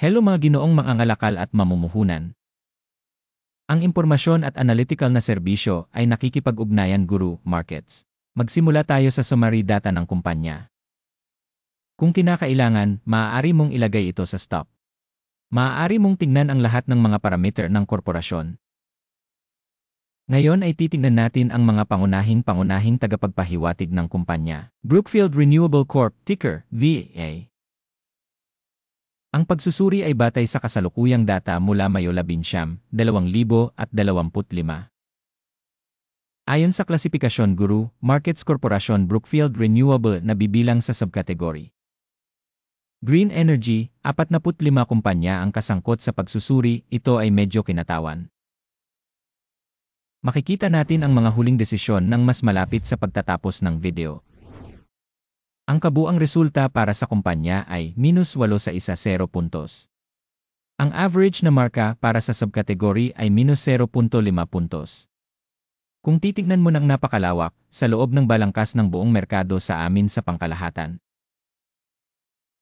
Hello mga ginoong mangangalakal at mamumuhunan. Ang impormasyon at analytical na serbisyo ay nakikipag-ugnayan Guru Markets. Magsimula tayo sa summary data ng kumpanya. Kung kinakailangan, maaari mong ilagay ito sa stop. Maaari mong tingnan ang lahat ng mga parameter ng korporasyon. Ngayon ay titingnan natin ang mga pangunahing tagapagpahiwatig ng kumpanya. Brookfield Renewable Corp, ticker, VA. Ang pagsusuri ay batay sa kasalukuyang data mula Mayo 11, 2025. Ayon sa klasifikasyon Guru Markets Corporation, Brookfield Renewable na bibilang sa subkategory Green Energy, 45 kumpanya ang kasangkot sa pagsusuri. Ito ay medyo kinatawan. Makikita natin ang mga huling desisyon ng mas malapit sa pagtatapos ng video. Ang kabuang resulta para sa kumpanya ay -8 sa 10 puntos. Ang average na marka para sa subkategory ay -0.5 puntos. Kung titignan mo ng napakalawak, sa loob ng balangkas ng buong merkado sa amin sa pangkalahatan,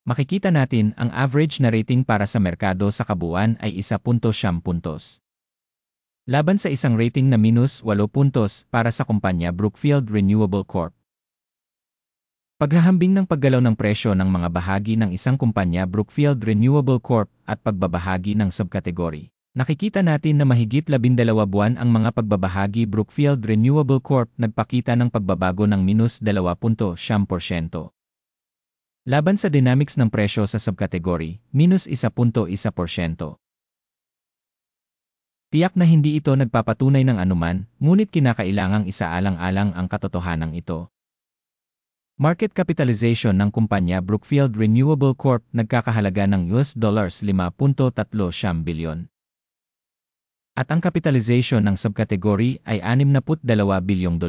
makikita natin ang average na rating para sa merkado sa kabuuan ay 1.9 puntos. Laban sa isang rating na -8 puntos para sa kumpanya Brookfield Renewable Corp. Paghahambing ng paggalaw ng presyo ng mga bahagi ng isang kumpanya Brookfield Renewable Corp. At pagbabahagi ng subkategory, nakikita natin na mahigit 12 buwan ang mga pagbabahagi Brookfield Renewable Corp. Nagpakita ng pagbabago ng -2.9%. Laban sa dynamics ng presyo sa subkategory, -1.1%. Tiyak na hindi ito nagpapatunay ng anuman, ngunit kinakailangang isaalang-alang ang katotohanan ito. Market capitalization ng kumpanya Brookfield Renewable Corp. Nagkakahalaga ng $5.3 bilyon. At ang capitalization ng subkategory ay $62 bilyong.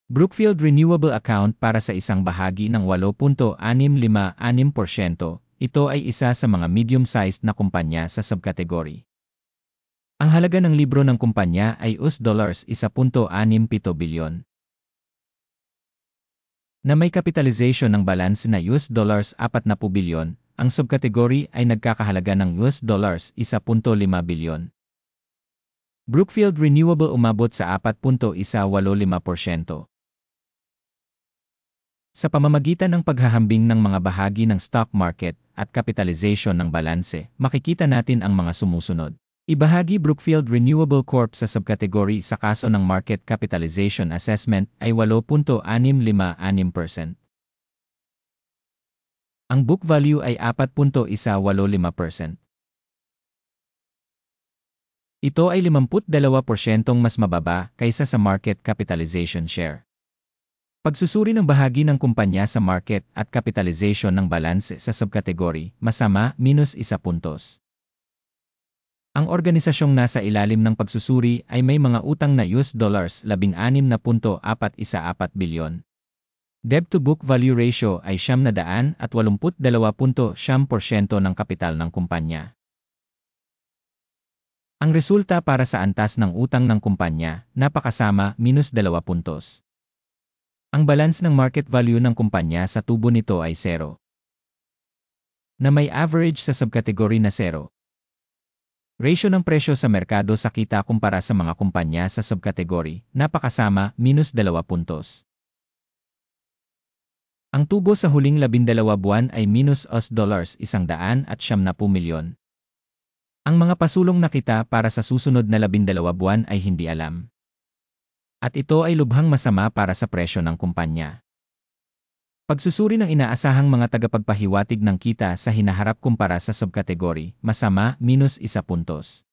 Brookfield Renewable account para sa isang bahagi ng 8.656%. Ito ay isa sa mga medium-sized na kumpanya sa subkategory. Ang halaga ng libro ng kumpanya ay $1.67 bilyon. Na may capitalization ng balance na $40 bilyon, ang subkategory ay nagkakahalaga ng $1.5 bilyon. Brookfield Renewable umabot sa 4.185%. Sa pamamagitan ng paghahambing ng mga bahagi ng stock market at capitalization ng balanse, makikita natin ang mga sumusunod. Ibahagi Brookfield Renewable Corp. Sa subkategory sa kaso ng market capitalization assessment ay 8.656%. Ang book value ay 4.185%. Ito ay 52% mas mababa kaysa sa market capitalization share. Pagsusuri ng bahagi ng kumpanya sa market at capitalization ng balanse sa subkategory, masama, -1 puntos. Ang organisasyong nasa ilalim ng pagsusuri ay may mga utang na $16.414 bilyon. Debt-to-book value ratio ay 182.9% ng kapital ng kumpanya. Ang resulta para sa antas ng utang ng kumpanya, napakasama, -2 puntos. Ang balance ng market value ng kumpanya sa tubo nito ay 0. Na may average sa subkategory na 0. Ratio ng presyo sa merkado sa kita kumpara sa mga kumpanya sa subkategory, napakasama, -2 puntos. Ang tubo sa huling 12 buwan ay $170 milyon. Ang mga pasulong na kita para sa susunod na 12 buwan ay hindi alam. At ito ay lubhang masama para sa presyo ng kumpanya. Pagsusuri ng inaasahang mga tagapagpahiwatig ng kita sa hinaharap kumpara sa subkategory, masama, -1 puntos.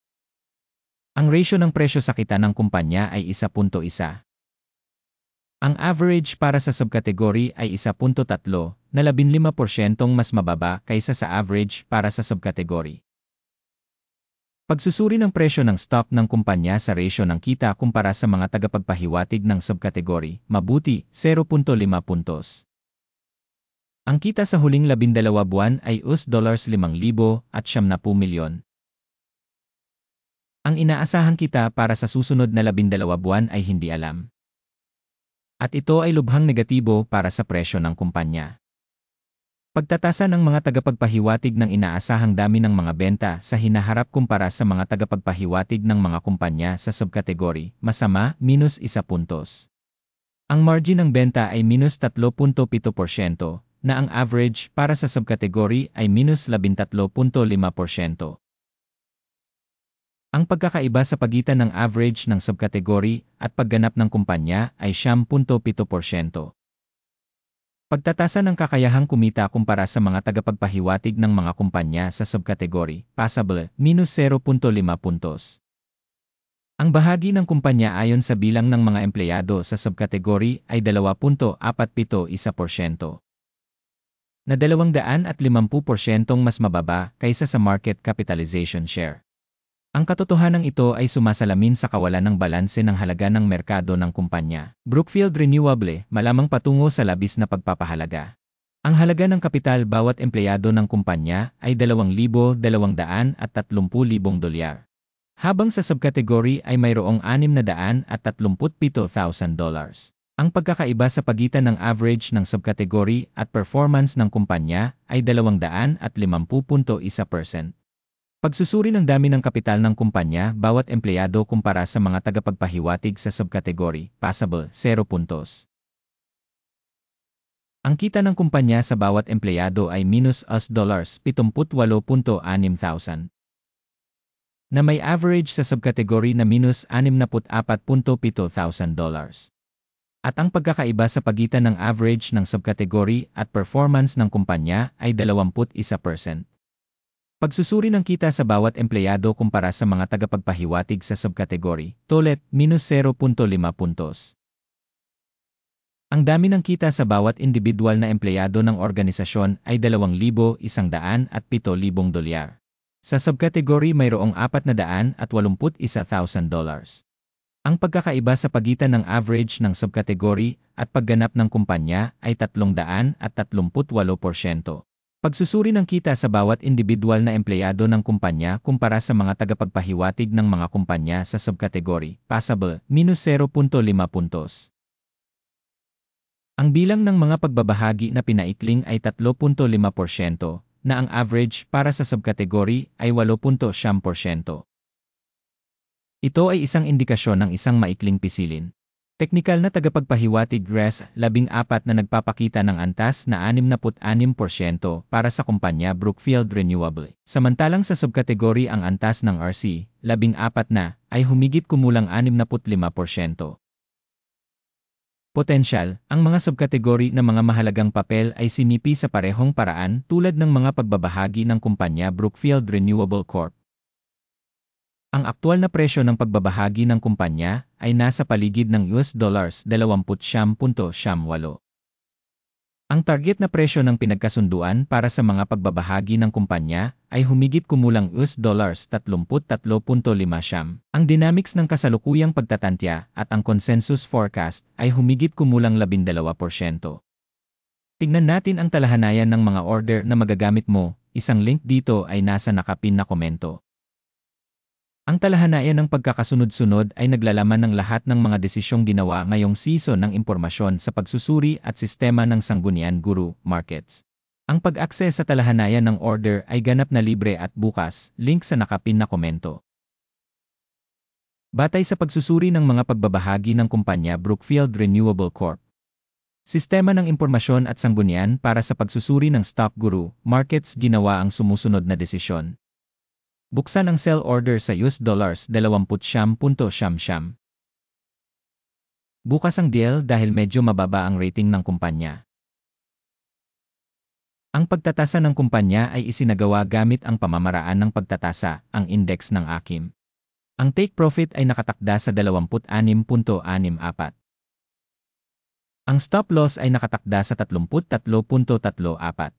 Ang ratio ng presyo sa kita ng kumpanya ay 1.1. Ang average para sa subkategory ay 1.3, na 15% mas mababa kaysa sa average para sa subkategory. Pagsusuri ng presyo ng stock ng kumpanya sa ratio ng kita kumpara sa mga tagapagpahiwatig ng subkategory, mabuti, 0.5 puntos. Ang kita sa huling 12 buwan ay $5,070 milyon. Ang inaasahang kita para sa susunod na 12 buwan ay hindi alam. At ito ay lubhang negatibo para sa presyo ng kumpanya. Pagtatasa ng mga tagapagpahiwatig ng inaasahang dami ng mga benta sa hinaharap kumpara sa mga tagapagpahiwatig ng mga kumpanya sa subkategory, masama, -1 puntos. Ang margin ng benta ay -3.7%, na ang average para sa subkategory ay -13.5%. Ang pagkakaiba sa pagitan ng average ng subkategory at pagganap ng kumpanya ay 7%. Pagtatasa ng kakayahang kumita kumpara sa mga tagapagpahiwatig ng mga kumpanya sa subkategory, passable, -0.5 puntos. Ang bahagi ng kumpanya ayon sa bilang ng mga empleyado sa subkategory ay 2.47%. Na 250% mas mababa kaysa sa market capitalization share. Ang katotohanan ito ay sumasalamin sa kawalan ng balanse ng halaga ng merkado ng kumpanya. Brookfield Renewable, malamang patungo sa labis na pagpapahalaga. Ang halaga ng kapital bawat empleyado ng kumpanya ay $2,230,000. Habang sa subkategory ay mayroong $637,000. Ang pagkakaiba sa pagitan ng average ng subkategory at performance ng kumpanya ay 250.1%. Pagsusuri ng dami ng kapital ng kumpanya bawat empleyado kumpara sa mga tagapagpahiwatig sa subkategory, passable, 0 puntos. Ang kita ng kumpanya sa bawat empleyado ay $78,600, na may average sa subkategory na $64,700. At ang pagkakaiba sa pagitan ng average ng subkategory at performance ng kumpanya ay 21%. Pagsusuri ng kita sa bawat empleyado kumpara sa mga tagapagpahiwatig sa subkategory, tolet, -0.5 puntos. Ang dami ng kita sa bawat individual na empleyado ng organisasyon ay $2,107,000. Sa subkategory mayroong $481,000. Ang pagkakaiba sa pagitan ng average ng subkategory at pagganap ng kumpanya ay 338%. Pagsusuri ng kita sa bawat individual na empleyado ng kumpanya kumpara sa mga tagapagpahiwatig ng mga kumpanya sa subkategory, passable, -0.5 puntos. Ang bilang ng mga pagbabahagi na pinaikling ay 3.5%, na ang average para sa subkategory ay 8.7%. Ito ay isang indikasyon ng isang maikling pisilin. Teknikal na tagapagpahiwatig RES 14 na nagpapakita ng antas na 66% para sa kumpanya Brookfield Renewable. Samantalang sa subkategory ang antas ng RC 14 na ay humigit kumulang 65%. Potensyal, ang mga subkategory na mga mahalagang papel ay sinipi sa parehong paraan tulad ng mga pagbabahagi ng kumpanya Brookfield Renewable Corp. Ang aktual na presyo ng pagbabahagi ng kumpanya ay nasa paligid ng $20.8. Ang target na presyo ng pinagkasunduan para sa mga pagbabahagi ng kumpanya ay humigit kumulang $33.5. Ang dynamics ng kasalukuyang pagtatantya at ang consensus forecast ay humigit kumulang 12%. Tingnan natin ang talahanayan ng mga order na magagamit mo. Isang link dito ay nasa nakapin na komento. Ang talahanayan ng pagkakasunod-sunod ay naglalaman ng lahat ng mga desisyong ginawa ngayong season ng impormasyon sa pagsusuri at sistema ng Sangguniang Guru Markets. Ang pag-access sa talahanayan ng order ay ganap na libre at bukas, link sa nakapin na komento. Batay sa pagsusuri ng mga pagbabahagi ng kumpanya Brookfield Renewable Corp. Sistema ng impormasyon at sanggunian para sa pagsusuri ng Stock Guru Markets ginawa ang sumusunod na desisyon. Buksan ang sell order sa $20.9. Bukas ang deal dahil medyo mababa ang rating ng kumpanya. Ang pagtatasa ng kumpanya ay isinagawa gamit ang pamamaraan ng pagtatasa, ang index ng AKIM. Ang take profit ay nakatakda sa 26.64. Ang stop loss ay nakatakda sa 33.34.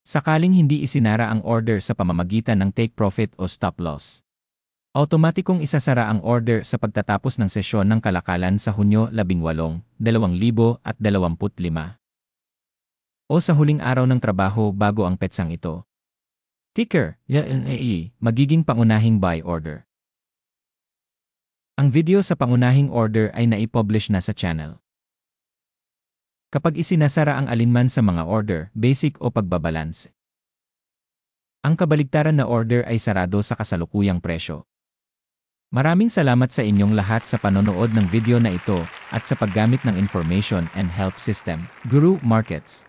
Sakaling hindi isinara ang order sa pamamagitan ng take profit o stop loss, automatikong isasara ang order sa pagtatapos ng sesyon ng kalakalan sa Hunyo 18, 2025 o sa huling araw ng trabaho bago ang petsang ito. Ticker, YNAE, magiging pangunahing buy order. Ang video sa pangunahing order ay naipublish na sa channel. Kapag isinasara ang alinman sa mga order, basic o pagbabalance. Ang kabaligtaran na order ay sarado sa kasalukuyang presyo. Maraming salamat sa inyong lahat sa panonood ng video na ito at sa paggamit ng Information and Help System, Guru Markets.